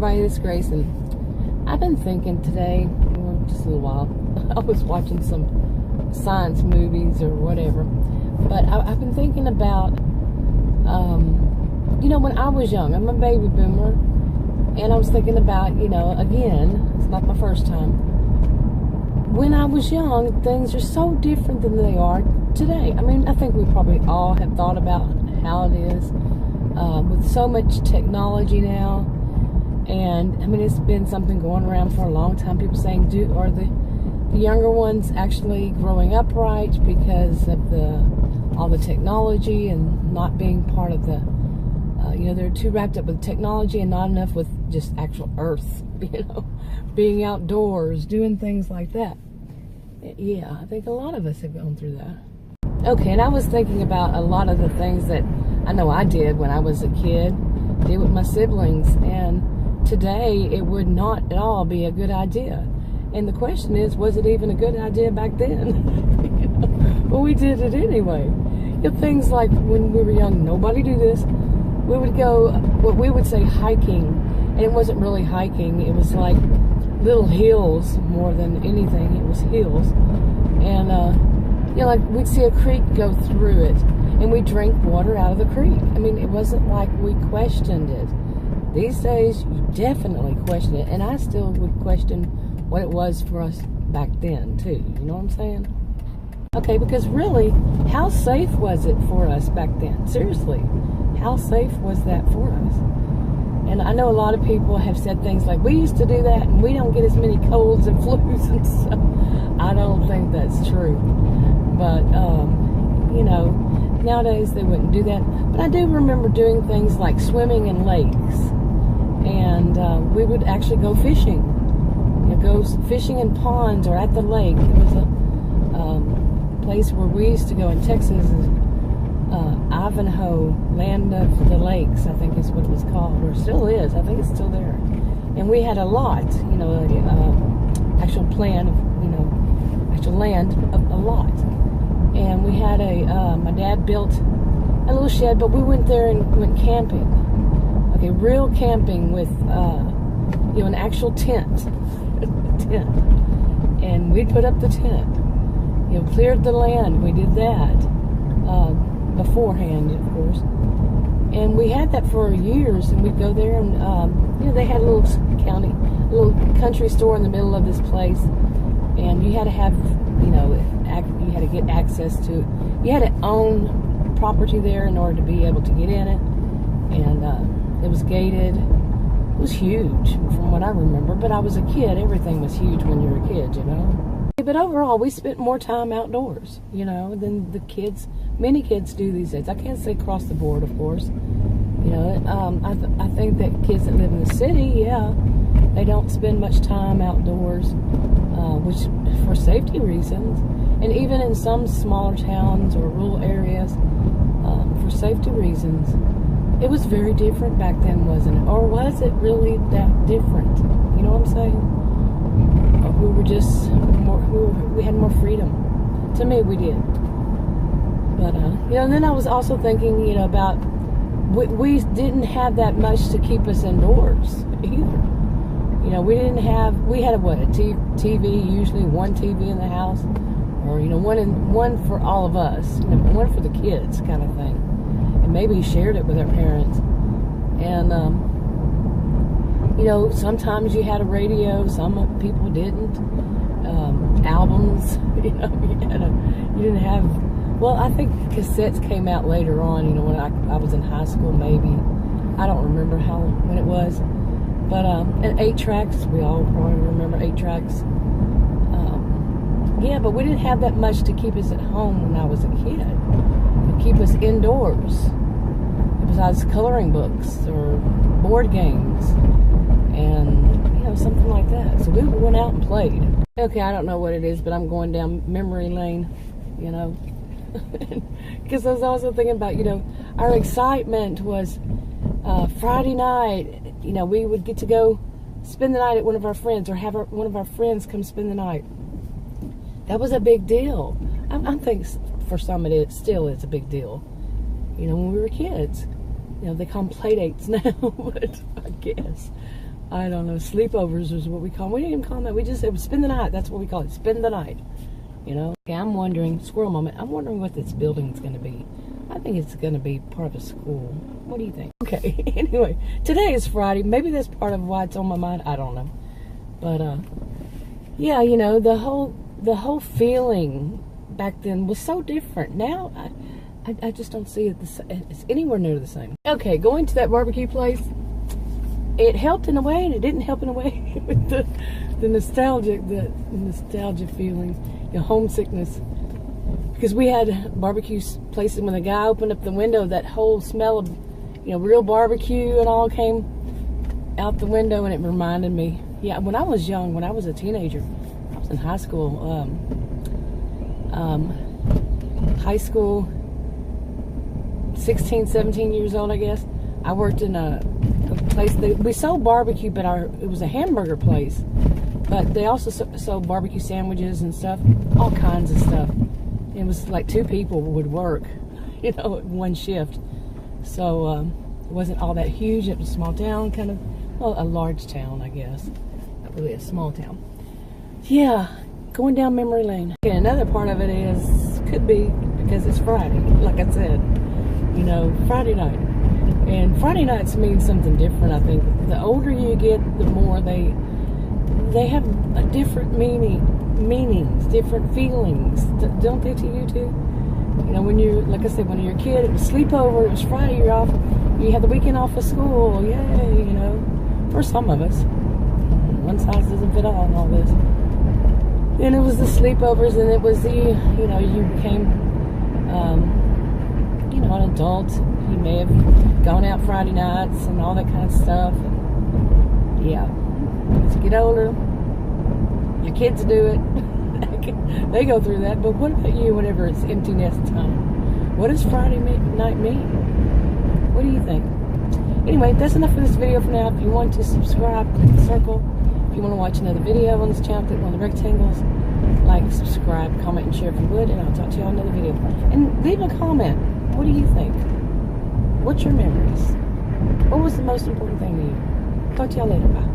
everybody, this is Grace, and I've been thinking today, well, just a little while, I was watching some science movies or whatever, but I've been thinking about, you know, when I was young, I'm a baby boomer, and I was thinking about, you know, again, it's not my first time, when I was young, things are so different than they are today. I mean, I think we probably all have thought about how it is with so much technology now. And I mean, it's been something going around for a long time. People saying, are the younger ones actually growing up right because of all the technology and not being part of the, you know, they're too wrapped up with technology and not enough with just actual Earth, you know, being outdoors, doing things like that. Yeah, I think a lot of us have gone through that. Okay, and I was thinking about a lot of the things that I know I did when I was a kid, did with my siblings, and today it would not at all be a good idea. And the question is, was it even a good idea back then? You know? Well, we did it anyway. You know, things like when we were young, nobody do this. We would go, what we would say, hiking, and it wasn't really hiking. It was like little hills more than anything. It was hills, and you know, like we'd see a creek go through it, and we drank water out of the creek. I mean, it wasn't like we questioned it. These days, you definitely question it, and I still would question what it was for us back then, too. You know what I'm saying? Okay, because really, how safe was it for us back then? Seriously, how safe was that for us? And I know a lot of people have said things like, we used to do that, and we don't get as many colds and flus and stuff. I don't think that's true. But, you know, nowadays they wouldn't do that. But I do remember doing things like swimming in lakes. And we would actually go fishing. You know, go fishing in ponds or at the lake. There was a place where we used to go in Texas, Ivanhoe, Land of the Lakes, I think is what it was called, or still is. I think it's still there. And we had a lot, you know, actual plan of, you know, actual land, a lot. And we had my dad built a little shed, but we went there and went camping. Okay, real camping with, you know, an actual tent. And we put up the tent. You know, cleared the land. We did that beforehand, of course. And we had that for years. And we'd go there, and you know, they had a little little country store in the middle of this place. And you had to have, you know, you had to get access to it. You had to own property there in order to be able to get in it. And it was gated. It was huge from what I remember, but I was a kid. Everything was huge when you were a kid, you know. But overall, we spent more time outdoors, you know, than the kids. Many kids do these days. I can't say across the board, of course. You know, I think that kids that live in the city, yeah, they don't spend much time outdoors, which for safety reasons. And even in some smaller towns or rural areas, for safety reasons. It was very different back then, wasn't it? Or was it really that different? You know what I'm saying? We were just we had more freedom. To me, we did. But, you know, and then I was also thinking, you know, about we didn't have that much to keep us indoors either. You know, we had a TV, usually one TV in the house, or, you know, one for all of us, you know, one for the kids kind of thing. Maybe shared it with our parents. And you know, sometimes you had a radio, some people didn't. Albums, you know, you didn't have, well, I think cassettes came out later on, you know, when I was in high school, maybe. I don't remember when it was. But and 8-tracks, we all probably remember 8-tracks. Yeah, but we didn't have that much to keep us at home when I was a kid. To keep us indoors. Besides coloring books or board games and, you know, something like that. So we went out and played. Okay, I don't know what it is, but I'm going down memory lane, you know. Because I was also thinking about, you know, our excitement was Friday night, you know, we would get to go spend the night at one of our friends or have one of our friends come spend the night. That was a big deal. I think for some it still is a big deal. You know, when we were kids. You know, they call them play dates now, but I guess. I don't know. Sleepovers is what we call them. We didn't even call them that. We just said spend the night. That's what we call it. Spend the night. You know? Okay, I'm wondering, squirrel moment, I'm wondering what this building's going to be. I think it's going to be part of a school. What do you think? Okay, anyway, today is Friday. Maybe that's part of why it's on my mind. I don't know. But, yeah, you know, the whole feeling back then was so different. Now, I just don't see it it's anywhere near the same. Okay, going to that barbecue place, it helped in a way and it didn't help in a way with the nostalgia feeling, your homesickness. Because we had barbecue places, when the guy opened up the window, that whole smell of, you know, real barbecue and all came out the window, and it reminded me. Yeah, when I was young, when I was a teenager, I was in high school. High school, 16, 17 years old, I guess. I worked in a place we sold barbecue, but it was a hamburger place. But they also sold barbecue sandwiches and stuff, all kinds of stuff. It was like 2 people would work, you know, at one shift. So it wasn't all that huge. It was a small town, kind of, well, a large town, I guess. Not really a small town. Yeah, going down memory lane. Okay, another part of it could be because it's Friday, like I said. You know, Friday night. And Friday nights mean something different, I think. The older you get, the more they have a different meanings, different feelings, don't they to you too? You know, when you're, like I said, when you're a kid, it was sleepover, it was Friday, you're off, you had the weekend off of school, yay, you know, for some of us. One size doesn't fit all in all this. And it was the sleepovers, and it was you know, you became, you know, an adult. You may have gone out Friday nights and all that kind of stuff. And yeah, as you get older, your kids do it. They go through that. But what about you whenever it's empty nest time? What does Friday night mean? What do you think? Anyway, that's enough for this video for now. If you want to subscribe, click the circle. If you want to watch another video on this channel, click one of the rectangles. Like, subscribe, comment, and share if you would. And I'll talk to you on another video. And leave a comment. What do you think? What's your memories? What was the most important thing to you? Talk to y'all later. Bye.